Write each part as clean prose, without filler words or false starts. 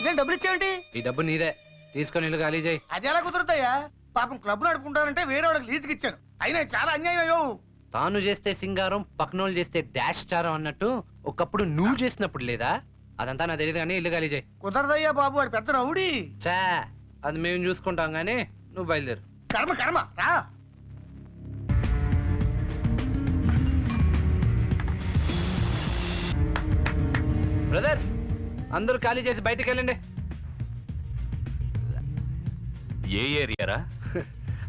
ఇదేం డబ్బులు ఇచ్చేయండి? ఈ డబ్బు నీదే, తీసుకొని ఇల్లు ఖాళీ చేయి. అది ఎలా కుదురుతాయా? పాపం క్లబ్ నడుపుకుంటానంటే వేరే వాడికి లీజుకి ఇచ్చాను. అయినా చాలా అన్యాయం అయ్యో. తాను చేస్తే సింగారం, పక్కనోళ్ళు చేస్తే డాష్ చారం అన్నట్టు ఒకప్పుడు నువ్వు చేసినప్పుడు లేదా? అదంతా నాకు తెలియదు కానీ ఇల్లు ఖాళీ చేయి. కుదరదయ్యా బాబు, వాడు పెద్ద రౌడీ. చా, అది మేము చూసుకుంటాం కానీ నువ్వు బయలుదేరు. కర్మ కర్మ రా. బ్రదర్స్, అందరూ ఖాళీ చేసి బయటికి వెళ్ళండి. ఏ ఏరియారా?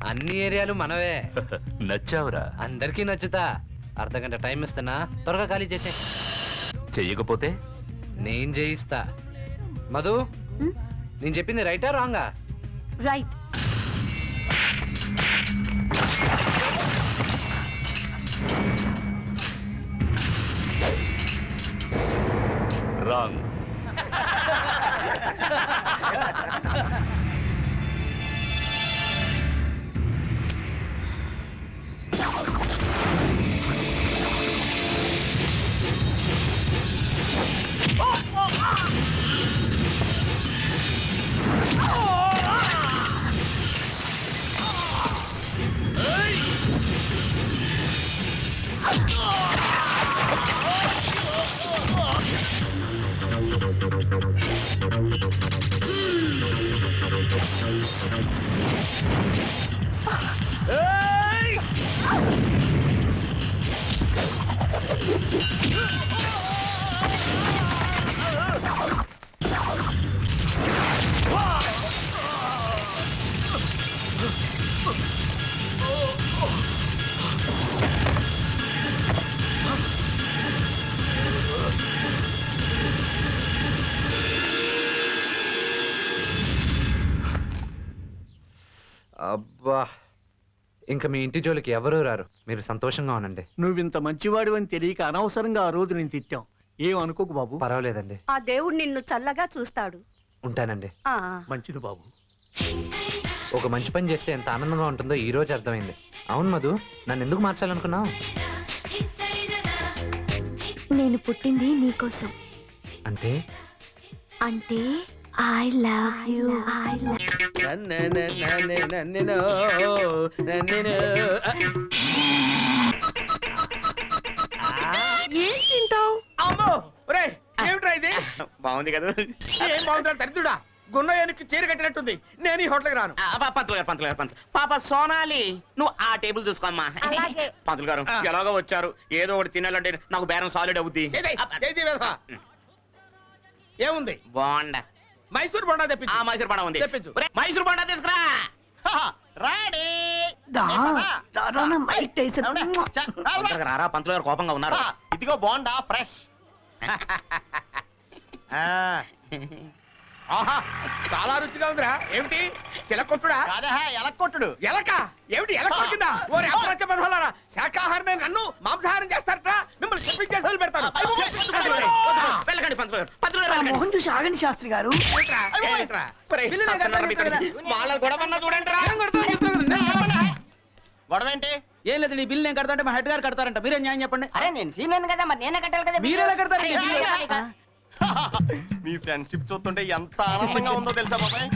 అన్ని ఏరియాలు మనవే. నచ్చావురా? అందరికీ నచ్చుతా. అర్ధగంట టైం ఇస్తున్నా, త్వరగా ఖాళీ చేసే. చెయ్యకపోతే నేను చేయిస్తా. మధు, నేను చెప్పింది రైటా రాంగా? రైట్. రాంగ్. అబ్బా, ఇంకా మీ ఇంటి జోలికి ఎవరూ రారు. మీరు సంతోషంగా ఉండండి. నువ్వింత మంచివాడు అని తెలియక అనవసరంగా ఆ రోజు నేను తిట్టాం. ఏం అనుకోకు బాబు. పర్వాలేదండి. ఆ దేవుడు నిన్ను చల్లగా చూస్తాడు. ఉంటానండి. మంచిది బాబు. ఒక మంచి పని చేస్తే ఎంత ఆనందంగా ఉంటుందో ఈ రోజు అర్థమైంది. అవును మధు, నన్ను ఎందుకు మార్చాలనుకున్నావు? నేను పుట్టింది నీకోసం. అంటే అంటే I love you. I love. ఏం తింటావు? అమ్మో రే, ఏమిట్రా ఇది? బాగుంది కదా? ఏం బాగుందా దరిద్రుడా? గున్నయానికి చీర కట్టినట్టుంది. నేను ఈ హోటల్కి రాను. పంతులు గారు పాప సోనాలి, నువ్వు ఆ టేబుల్ చూసుకోమ్మా. అలాగే. పంతులు గారు ఎలాగో వచ్చారు, ఏదో ఒకటి తినాలంటే నాకు బేరం సాలిడ్ అవుద్ది. ఏముంది? బాగుండా మైసూర్ బొండా తెప్పించు. మైసూర్ పండా ఉంది. తెప్పించు. మైసూర్ పండా తీసుకురా. రాడీ రారా. పంతులు గారు కోపంగా ఉన్నారు. ఇదిగో బోండా ఫ్రెష్. ఆహా, చాలా రుచిగా ఉందిరా. ఏమిటి చిలకొట్టుడా? ఎలక్కొట్టుడు. ఎలక ఏమిటి? ఎలక కింద ఓరే అప్రత్య బదలారా. శాకాహారమే నన్ను మాంసాహారం చేస్తారట. మిమ్మల్ని చెప్పించేసి వదిలిపెడతాను. వెళ్ళకండి పంతులు గారు. పంతులు గారు మోహన్ చూసి ఆగండి శాస్త్రి గారు. వాళ్ళ గొడవన్నా చూడండి రా. గొడవ ఏంటి? ఏం లేదు, నీ బిల్లు నేను కడతా అంటే మా హెడ్ గారు కడతారంట. మీరే న్యాయం చెప్పండి. అరే నేను సీనియర్ కదా, మరి నేనే కట్టాలి కదా. మీరెలా కడతారు? మీ ఫ్రెండ్షిప్ చూస్తుంటే ఎంత ఆనందంగా ఉందో తెలుసా బాబాయ్?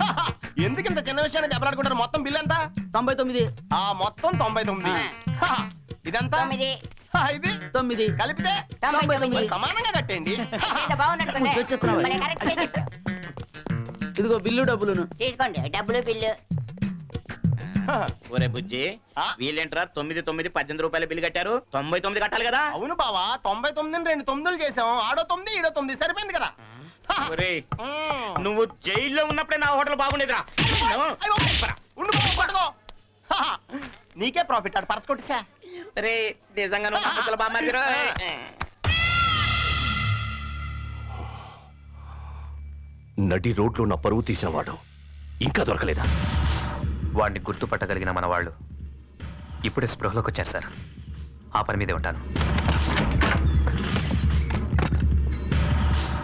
ఎందుకు ఇంత చిన్న విషయాన్ని దెబ్బలాడుకుంటారు? మొత్తం బిల్ ఎంత? 99. మొత్తం 99. ఇదంతా 9. ఇది 9 కలిపితే 99. సమానంగా కట్టండి. ఇదిగో బిల్లు డబ్బులును. తీసుకోండి డబ్బులు బిల్లు. ఒరే బుజ్జి, వీళ్ళేంట్రా 9 9 18 రూపాయల బిల్లు కట్టారు? 99 కట్టాలి కదా? అవును బావా, 99 2 9 చేసాం. ఆడో 9 ఈడో 9 సరిపోయింది కదా. ఒరే, నువ్వు జైల్లో ఉన్నప్పుడే నా హోటల్ బాగుండేదిరా. నీకే ప్రాఫిట్. ఆడు పర్స్ కొట్టేసా. రే నిజంగా నువ్వు బామ్మారు. నడి రోడ్లో నా పరువు తీసినవాడు ఇంకా దొరకలేదా? వాడిని గుర్తుపట్టగలిగిన మన వాళ్ళు ఇప్పుడే స్పృహలోకి వచ్చారు సార్. ఆ పని మీదే ఉంటాను.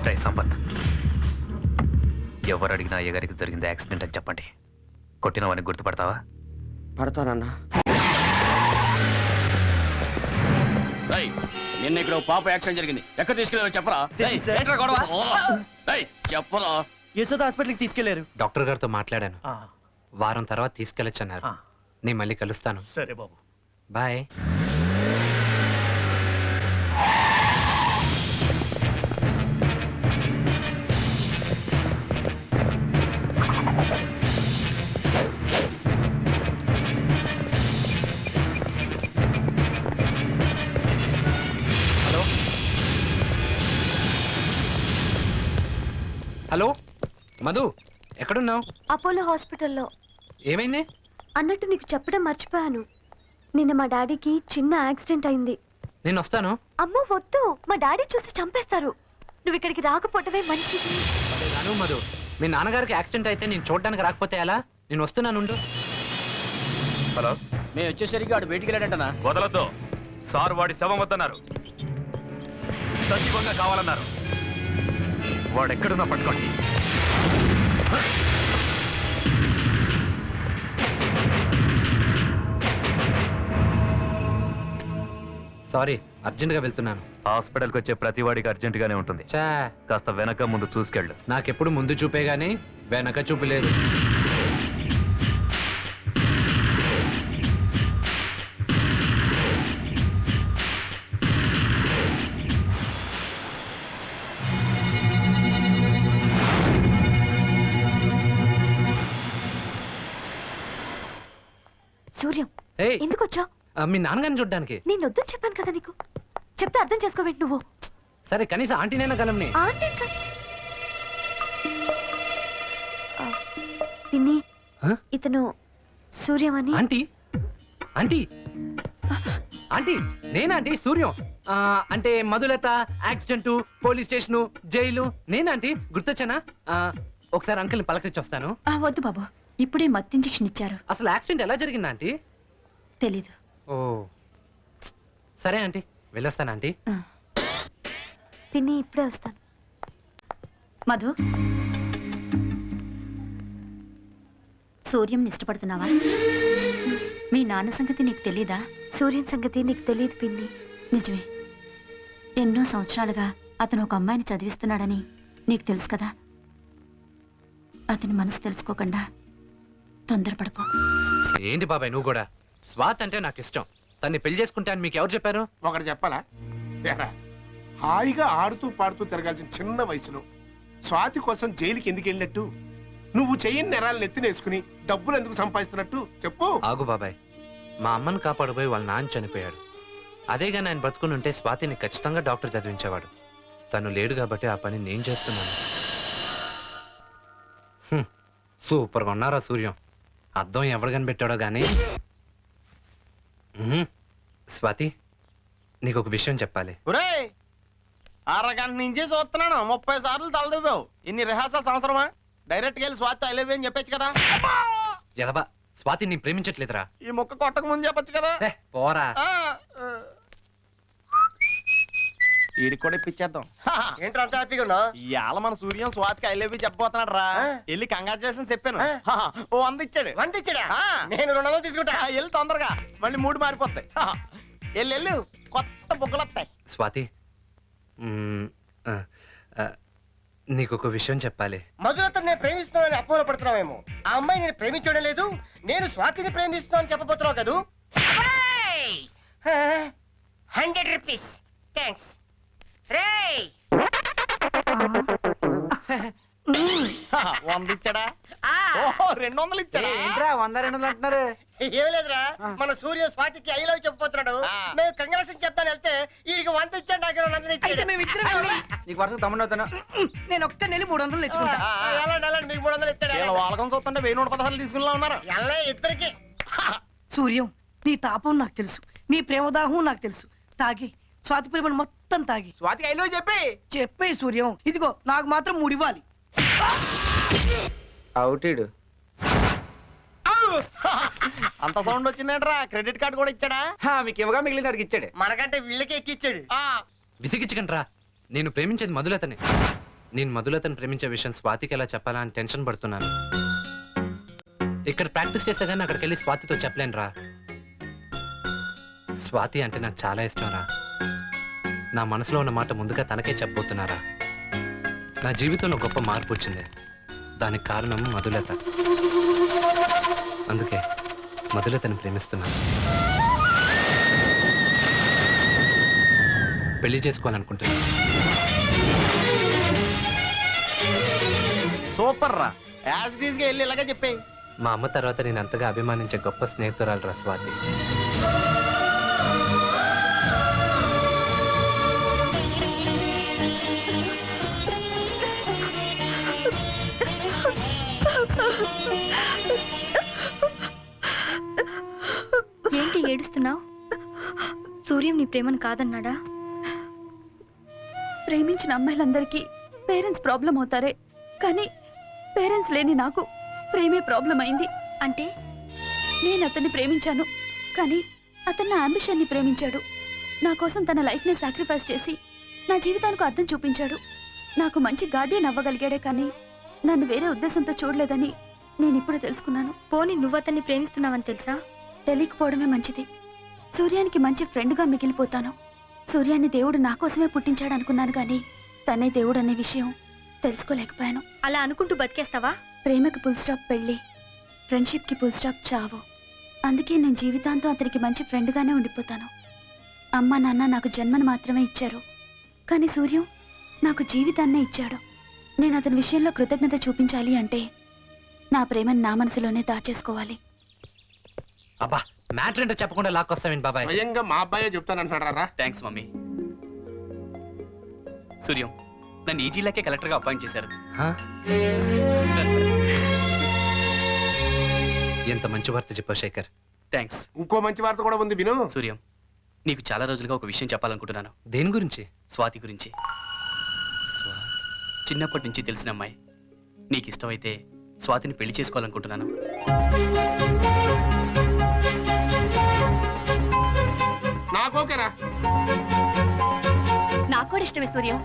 రై సంపత్, ఎవరు అడిగినా అయ్యగారికి జరిగింది యాక్సిడెంట్ అని చెప్పండి. కొట్టిన వాడిని గుర్తుపడతావా? పడతానన్నా. నిన్న ఇక్కడ పాప యాక్సిడెంట్ జరిగింది. ఎక్కడ తీసుకెళ్ళారో చెప్పరా? చెప్పరా? యశోద హాస్పిటల్కి తీసుకెళ్లారు. డాక్టర్ గారితో మాట్లాడాను. వారం తర్వాత తీసుకెళ్ళొచ్చన్నారు. నేను మళ్ళీ కలుస్తాను. సరే బాబు. బాయ్. హలో హలో మధు, ఎక్కడున్నావు? అపోలో హాస్పిటల్లో. ఏమైంది? అన్నట్టు నీకు చెప్పడం మర్చిపోయాను. నిన్న మా డాడీకి చిన్న యాక్సిడెంట్ అయింది. నేను వస్తాను. అమ్మో వద్దు, మా డాడీ చూసి చంపేస్తారు. నువ్వు ఇక్కడికి రాకపోవటమే మంచిది. రాను మధు, మీ నాన్నగారికి యాక్సిడెంట్ అయితే నేను చూడడానికి రాకపోతే ఎలా? నేను వస్తున్నానుండు. హలో, మేము వచ్చేసరికి వాడు బయటికి వెళ్ళాడంటనా? వదలొద్దు సార్, వాడి శవం వద్దన్నారు. సజీవంగా కావాలన్నారు. వాడెక్కడున్నా పట్టుకోండి. సారీ, అర్జెంట్గా వెళ్తున్నాను. హాస్పిటల్కి వచ్చే ప్రతి వాడికి అర్జెంటుగానే ఉంటుంది. చా, కాస్త వెనక ముందు చూసుకెళ్ళు. నాకెప్పుడు ముందు చూపే గానీ వెనక చూపు లేదు. సూర్యం, ఏయ్, ఎందుకు వచ్చావు? మీ నాన్నగారిని చూడ్డానికి. నేను వద్దని చెప్పాను కదా నీకు. చెప్తే అర్థం చేసుకోవేంటి నువ్వు? సరే, కనీసం ఆంటీనైనా కలంని. ఆంటీ కలిసి పిన్ని, హ? ఇతను సూర్యం అని. ఆంటీ ఆంటీ ఆంటీ, నేనాంటీ సూర్యం. అంటే Madhulatha accident, police station, jail, నేనాంటీ గుర్తొచ్చానా? ఒకసారి అంకుల్ని పలకరించి వస్తాను. వద్దు బాబు, ఇప్పుడే మత్తు ఇంజెక్షన్ ఇచ్చారు. అసలు యాక్సిడెంట్ ఎలా జరిగిందా ఆంటీ? తెలీదు. ఓ సరే ఆంటీ, వెళ్ళొస్తాను ఆంటీ. పిన్ని, ఇప్పుడే వస్తాను. మధు, సూర్యం ఇష్టపడుతున్నావా? మీ నాన్న సంగతి నీకు తెలీదా? సూర్యం సంగతి నీకు తెలియదు పిన్ని. నిజమే. ఎన్నో సంవత్సరాలుగా అతను ఒక అమ్మాయిని చదివిస్తున్నాడని నీకు తెలుసు కదా. అతని మనసు తెలుసుకోకుండా తొందరపడకు. ఏంటి బాబాయ్ నువ్వు కూడా? స్వాత్ అంటే నాకు ఇష్టం. తన్ని పెళ్లి చేసుకుంటాను మీకు ఎవరు చెప్పారు? ఒకటి చెప్పాలా? ఏరా, హాయిగా ఆడుతూ పాడుతూ తిరగాల్సిన చిన్న వయసులో స్వాతి కోసం జైలుకి ఎందుకు వెళ్ళినట్టు? నువ్వు చెయ్యని నెరాలను ఎత్తినేసుకుని డబ్బులు ఎందుకు సంపాదిస్తున్నట్టు చెప్పు. ఆగు బాబాయ్, మా అమ్మను కాపాడబోయి వాళ్ళ నాన్న చనిపోయాడు. అదేగాని ఆయన బ్రతుకుని ఉంటే స్వాతిని ఖచ్చితంగా డాక్టర్ చదివించేవాడు. తను లేడు కాబట్టి ఆ పని నేను చేస్తున్నాను. సూపర్గా ఉన్నారా సూర్యం? అద్దం ఎవడు కనిపెట్టాడో గానీ. స్వాతి, నీకు ఒక విషయం చెప్పాలి. ఒరేయ్, అరగంట నుంచి చూస్తున్నాను, 30 సార్లు తలదివ్వావు. ఇన్ని రిహార్సల్స్ అవసరమా? డైరెక్ట్ గా వెళ్ళి స్వాతి ఐ లవ్ యూ అని చెప్పొచ్చు కదా. ఎదవా, స్వాతి నీ ప్రేమించట్లేదురా. ఈ ముక్క కొట్టక ముందు చెప్పొచ్చు కదా. పోరా. వీడికి కూడా ఇప్పించేద్దాం. ఏంట్రా అంత హ్యాపీగా ఉన్నావు? ఇవాళ మన సూర్యం స్వాతికి ఐ లవ్ యూ చెప్పబోతున్నాడు రా. వెళ్ళి కంగ్రాచులేషన్ చెప్పాను. ఓ 100 ఇచ్చాడు. 100 ఇచ్చాడా? నేను 200 తీసుకుంటా. వెళ్ళి తొందరగా, మళ్ళీ మూడు మారిపోతాయి. వెళ్ళు, కొత్త బుగ్గలు వస్తాయి. స్వాతి, నీకు ఒక విషయం చెప్పాలి. మధులతను నేను ప్రేమిస్తున్నానని అపోహ పడుతున్నావేమో. ఆ అమ్మాయి నేను ప్రేమించడం లేదు, నేను స్వాతిని ప్రేమిస్తున్నాను చెప్పబోతున్నావు కదూ. 100 రూపీస్ థ్యాంక్స్. రేయ్ 100 ఇచ్చాడా? ఓహో 200 ఇచ్చాడా? ఏంట్రా 100 200 అంటున్నారు? ఏం లేదురా, మన సూర్య స్వాతికి ఐ లవ్ చెప్పబోతున్నాడు. మేము కంగ్రాట్స్ చెప్తాను వెళ్తే వీడికి 100 ఇచ్చాడు, నాకు 200 ఇచ్చాడు. నీకు వరుసకు తమ్ముడు అవుతాను. నేను ఒక్క నెల 300 తెచ్చుకుంటా. మీకు 300 ఇచ్చాడు. వీళ్ళ వాళ్ళకం చూస్తుంటే 1116 తీసుకున్నా ఉన్నారు. ఎలా ఇద్దరికి. సూర్యం, నీ తాపం నాకు తెలుసు, నీ ప్రేమదాహం నాకు తెలుసు. తాగి స్వాతి ప్రేమను మొత్తం తాగి స్వాతికి ఐలో చెప్పే సూర్యం, ఇదిగో నాకు మాత్రం 3 ఇవ్వాలి. అవుటీడు. అంత సౌండ్ వచ్చిందేంట్రా? క్రెడిట్ కార్డు కూడా ఇచ్చాడా? మీకు ఇవ్వగా మిగిలిన అడిగి ఇచ్చాడు. మనకంటే వీళ్ళకి ఎక్కిచ్చాడు. విసిగించకండి రా. నేను ప్రేమించేది మధులతని. నేను మధులతను ప్రేమించే విషయం స్వాతికి ఎలా చెప్పాలా అని టెన్షన్ పడుతున్నాను. ఇక్కడ ప్రాక్టీస్ చేస్తే కానీ అక్కడికి వెళ్ళి స్వాతితో చెప్పలేను రా. స్వాతి అంటే నాకు చాలా ఇష్టం రా. నా మనసులో ఉన్న మాట ముందుగా తనకే చెప్పబోతున్నారా. నా జీవితంలో గొప్ప మార్పు వచ్చింది. దానికి కారణం మధులత. అందుకే మధులతని ప్రేమిస్తున్నాను. పెళ్లి చేసుకోవాలనుకుంటున్నాను. సూపర్ రా, యాజ్ ఇట్ ఈస్ గా వెళ్ళి ఇలాగే చెప్పేయి. మా అమ్మ తర్వాత నేను అంతగా అభిమానించే గొప్ప స్నేహితురాలు రా స్వాతి. ఏంటి ఏడుస్తున్నావు? సూర్యం నీ ప్రేమను కాదన్నాడా? ప్రేమించిన అమ్మాయిలందరికీ పేరెంట్స్ ప్రాబ్లం అవుతారే, కానీ పేరెంట్స్ లేని నాకు ప్రేమే ప్రాబ్లం అయింది. అంటే నేను అతన్ని ప్రేమించాను, కానీ అతను నా అంబిషన్ని ప్రేమించాడు. నా కోసం తన లైఫ్ని సాక్రిఫైస్ చేసి నా జీవితానికి అర్థం చూపించాడు. నాకు మంచి గార్డియన్ అవ్వగలిగాడే, కానీ నన్ను వేరే ఉద్దేశంతో చూడలేదని నేను ఇప్పుడు తెలుసుకున్నాను. పోనీ నువ్వు అతన్ని ప్రేమిస్తున్నావని తెలుసా? తెలియకపోవడమే మంచిది. సూర్యానికి మంచి ఫ్రెండ్గా మిగిలిపోతాను. సూర్యాన్ని దేవుడు నా కోసమే పుట్టించాడు అనుకున్నాను, కానీ తనే దేవుడు అనే విషయం తెలుసుకోలేకపోయాను. అలా అనుకుంటూ బతికేస్తావా? ప్రేమకి ఫుల్ స్టాప్ పెళ్ళి, ఫ్రెండ్షిప్కి ఫుల్ స్టాప్ చావు. అందుకే నేను జీవితాంతం అతనికి మంచి ఫ్రెండ్గానే ఉండిపోతాను. అమ్మ నాన్న నాకు జన్మను మాత్రమే ఇచ్చారు, కానీ సూర్యం నాకు జీవితాన్నే ఇచ్చాడు. నేను అతని విషయంలో కృతజ్ఞత చూపించాలి అంటే నా ప్రేమను నా మనసులోనే దాచేసుకోవాలి. అబ్బా, మ్యాటర్ ఏంటో చెప్పకుండా లాక్కొస్తావేంటి బాబాయ్? స్వయంగా మా అబ్బాయే చెప్తానంటున్నారా? Thanks mummy. సూర్యం, నన్ను ఈ జిల్లాకే కలెక్టర్గా అపాయింట్ చేశారు. హా? ఎంత మంచి వార్త చెప్పావు శేఖర్. థ్యాంక్స్. ఇంకో మంచి వార్త కూడా ఉంది, విను. సూర్యం, నీకు చాలా రోజులుగా ఒక విషయం చెప్పాలనుకుంటున్నాను. దేని గురించి? స్వాతి గురించి. చిన్నప్పటి నుంచి తెలిసిన అమ్మాయి. నీకు ఇష్టమైతే స్వాతిని పెళ్లి చేసుకోవాలనుకుంటున్నాను. నాకు ఓకేరా. నాకు కూడా ఇష్టమే సూర్యం.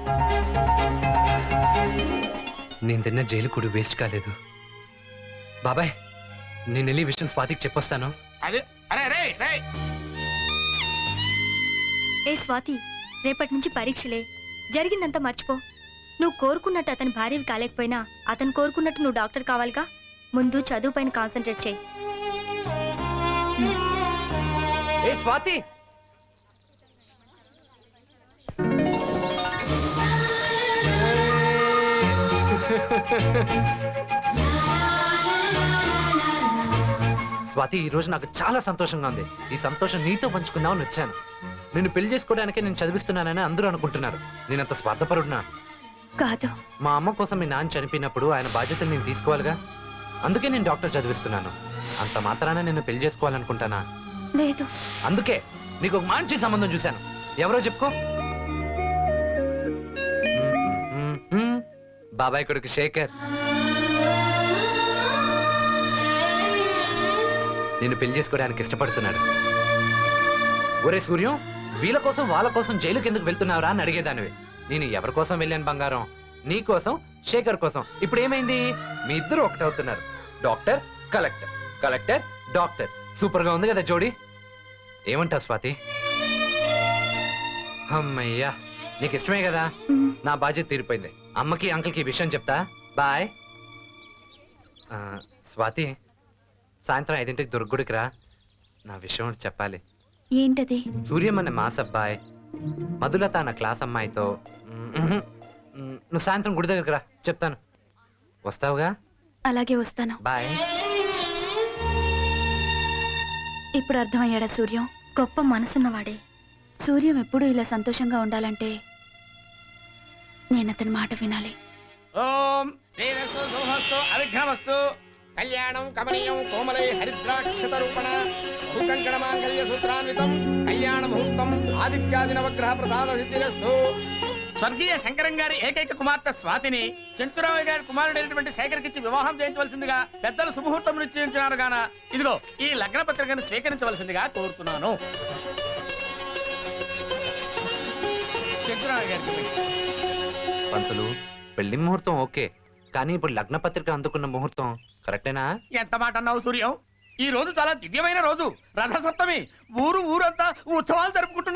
నేను తిన్న జైలు కూడా వేస్ట్ కాలేదు. బాబాయ్, నేను వెళ్ళి ఈ విషయం స్వాతికి చెప్పొస్తాను. అదే, అరే రే రే. ఏ స్వాతి, రేపటి నుంచి పరీక్షలే. జరిగిందంతా మర్చిపో. నువ్వు కోరుకున్నట్టు అతని భార్యవి కాలేకపోయినా అతను కోరుకున్నట్టు నువ్వు డాక్టర్ కావాలిగా. ముందు చదువు పైన కాన్సన్ట్రేట్ చేయి. ఏ స్వాతి, స్వాతి, ఈ రోజు నాకు చాలా సంతోషంగా ఉంది. ఈ సంతోషం నీతో పంచుకుందామని వచ్చాను. నిన్ను పెళ్లి చేసుకోవడానికే నేను చదివిస్తున్నానని అందరూ అనుకుంటున్నారు. నేనంత స్వార్థపరుడునా? కాదు, మా అమ్మ కోసం మీ నాన్న చనిపోయినప్పుడు ఆయన బాధ్యతలు నేను తీసుకోవాలిగా. అందుకే నేను డాక్టర్ చదివిస్తున్నాను. అంత మాత్రాన నేను పెళ్లి చేసుకోవాలనుకుంటానా? లేదు. అందుకే నీకు ఒక మంచి సంబంధం చూశాను. ఎవరో చెప్పుకో. బాబాయ్ కొడుకు శేఖర్. నేను పెళ్లి చేసుకోవడానికి ఇష్టపడుతున్నాడు. ఒరే సూర్యం, వీళ్ళ కోసం వాళ్ళ కోసం జైలుకి ఎందుకు వెళ్తున్నావురా అని అడిగేదానివి. నేను ఎవరి కోసం వెళ్ళాను బంగారం? నీ కోసం, శేఖర్ కోసం. ఇప్పుడు ఏమైంది? మీ ఇద్దరు ఒకటవుతున్నారు. Doctor collector, collector doctor. Super గా ఉంది కదా జోడి. ఏమంటావు స్వాతి? అమ్మయ్యా, నీకు ఇష్టమే కదా. నా బాధ్యత తీరిపోయింది. అమ్మకి అంకుల్కి ఈ విషయం చెప్తా. బాయ్. స్వాతి, సాయంత్రం 5ంటికి దుర్గుడికి రా. నా విషయం ఒకటి చెప్పాలి. ఏంటది? సూర్యం అనే మాస్ అబ్బాయి మధులత నా క్లాస్ అమ్మాయితో నువ్వు సాయంత్రం గుడి దగ్గరికి రా, చెప్తాను. వస్తావుగా? అలాగే వస్తాను. బాయ్. ఇప్పుడు అర్థమయ్యాడా సూర్యం? గొప్ప మనసున్నవాడే. సూర్యం ఎప్పుడూ ఇలా సంతోషంగా ఉండాలంటే నేను అతని మాట వినాలి. ఓం శ్రీరస్తు శుభమస్తు అవిఘ్నమస్తు. కళ్యాణం కమనీయం కోమలై హరిద్రాక్షత రూపణ భూకంకణ మాంగళ్య సూత్రాన్వితం కళ్యాణ ముహూర్తం ఆదిత్యాది నవగ్రహ ప్రసాద సిద్ధిరస్తు. స్వర్గీయ శంకరం గారి ఏకైక కుమార్తె స్వాతిని చెంచురావు గారి కుమారుడైనటువంటి శేఖర్కిచ్చి వివాహం చేయించవలసిందిగా పెద్దలు శుభముహూర్తం నిశ్చయించినారు గాన ఇదిగో ఈ లగ్న పత్రికను స్వీకరించవలసిందిగా కోరుతున్నాను. చెంచురావు గారికి పంతులు, పెళ్లి ముహూర్తం ఓకే, కానీ ఇప్పుడు లగ్న పత్రిక అందుకున్న ముహూర్తం కరెక్టేనా? ఎంత మాట అన్నావు సూర్యం? ఈ రోజు చాలా దివ్యమైన రోజు, రథ సప్తమి. ఊరంతా ఉత్సవాలు జరుపుకుంటున్నారు.